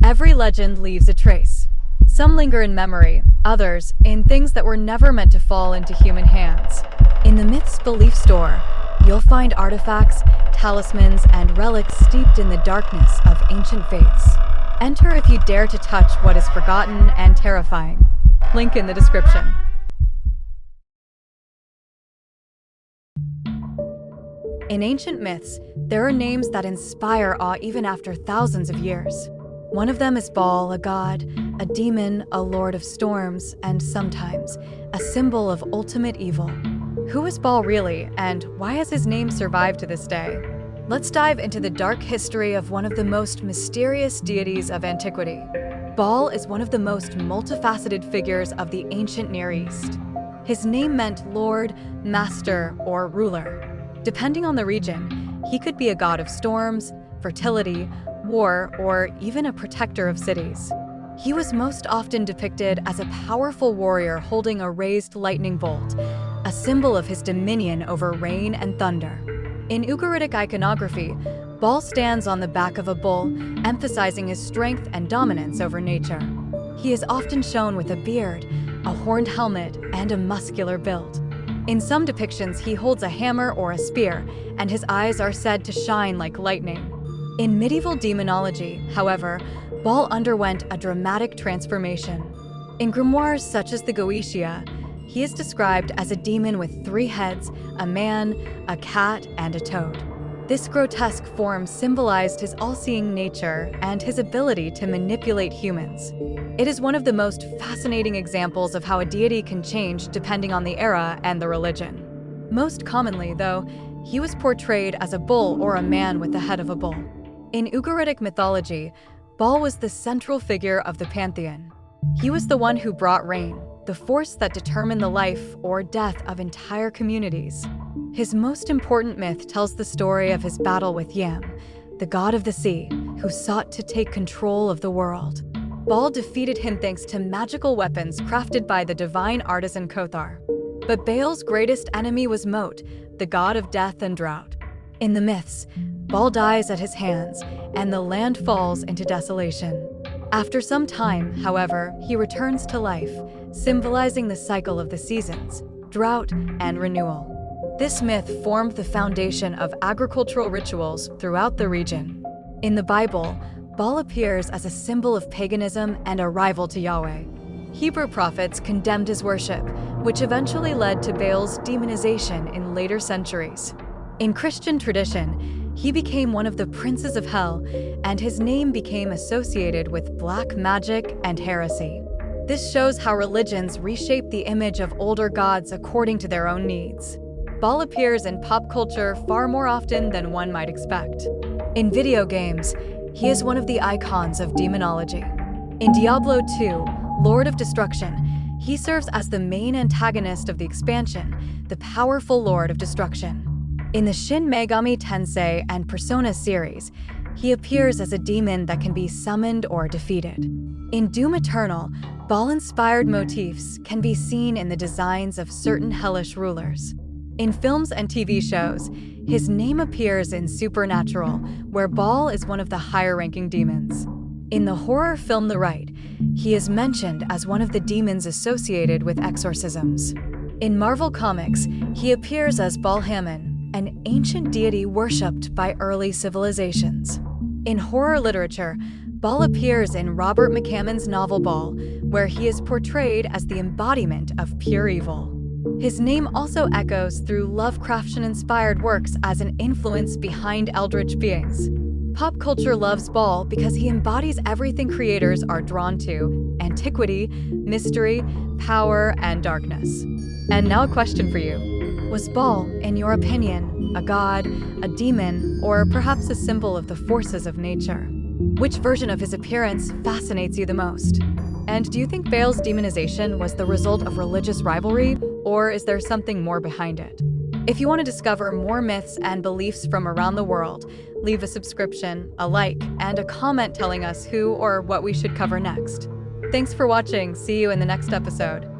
Every legend leaves a trace. Some linger in memory, others in things that were never meant to fall into human hands. In the Myths Belief Store, you'll find artifacts, talismans, and relics steeped in the darkness of ancient faiths. Enter if you dare to touch what is forgotten and terrifying. Link in the description. In ancient myths, there are names that inspire awe even after thousands of years. One of them is Baal, a god, a demon, a lord of storms, and sometimes a symbol of ultimate evil. Who is Baal really, and why has his name survived to this day? Let's dive into the dark history of one of the most mysterious deities of antiquity. Baal is one of the most multifaceted figures of the ancient Near East. His name meant lord, master, or ruler. Depending on the region, he could be a god of storms, fertility, war, or even a protector of cities. He was most often depicted as a powerful warrior holding a raised lightning bolt, a symbol of his dominion over rain and thunder. In Ugaritic iconography, Baal stands on the back of a bull, emphasizing his strength and dominance over nature. He is often shown with a beard, a horned helmet, and a muscular build. In some depictions, he holds a hammer or a spear, and his eyes are said to shine like lightning. In medieval demonology, however, Baal underwent a dramatic transformation. In grimoires such as the Goetia, he is described as a demon with 3 heads, a man, a cat, and a toad. This grotesque form symbolized his all-seeing nature and his ability to manipulate humans. It is one of the most fascinating examples of how a deity can change depending on the era and the religion. Most commonly, though, he was portrayed as a bull or a man with the head of a bull. In Ugaritic mythology, Baal was the central figure of the pantheon. He was the one who brought rain, the force that determined the life or death of entire communities. His most important myth tells the story of his battle with Yam, the god of the sea, who sought to take control of the world. Baal defeated him thanks to magical weapons crafted by the divine artisan Kothar. But Baal's greatest enemy was Mot, the god of death and drought. In the myths, Baal dies at his hands, and the land falls into desolation. After some time, however, he returns to life, symbolizing the cycle of the seasons, drought, and renewal. This myth formed the foundation of agricultural rituals throughout the region. In the Bible, Baal appears as a symbol of paganism and a rival to Yahweh. Hebrew prophets condemned his worship, which eventually led to Baal's demonization in later centuries. In Christian tradition, he became one of the princes of hell, and his name became associated with black magic and heresy. This shows how religions reshape the image of older gods according to their own needs. Baal appears in pop culture far more often than one might expect. In video games, he is one of the icons of demonology. In Diablo 2, Lord of Destruction, he serves as the main antagonist of the expansion, the powerful Lord of Destruction. In the Shin Megami Tensei and Persona series, he appears as a demon that can be summoned or defeated. In Doom Eternal, Baal-inspired motifs can be seen in the designs of certain hellish rulers. In films and TV shows, his name appears in Supernatural, where Baal is one of the higher-ranking demons. In the horror film The Rite, he is mentioned as one of the demons associated with exorcisms. In Marvel Comics, he appears as Baal-Hamon, an ancient deity worshipped by early civilizations. In horror literature, Baal appears in Robert McCammon's novel Baal, where he is portrayed as the embodiment of pure evil. His name also echoes through Lovecraftian-inspired works as an influence behind eldritch beings. Pop culture loves Baal because he embodies everything creators are drawn to: antiquity, mystery, power, and darkness. And now a question for you. Was Baal, in your opinion, a god, a demon, or perhaps a symbol of the forces of nature? Which version of his appearance fascinates you the most? And do you think Baal's demonization was the result of religious rivalry, or is there something more behind it? If you want to discover more myths and beliefs from around the world, leave a subscription, a like, and a comment telling us who or what we should cover next. Thanks for watching. See you in the next episode.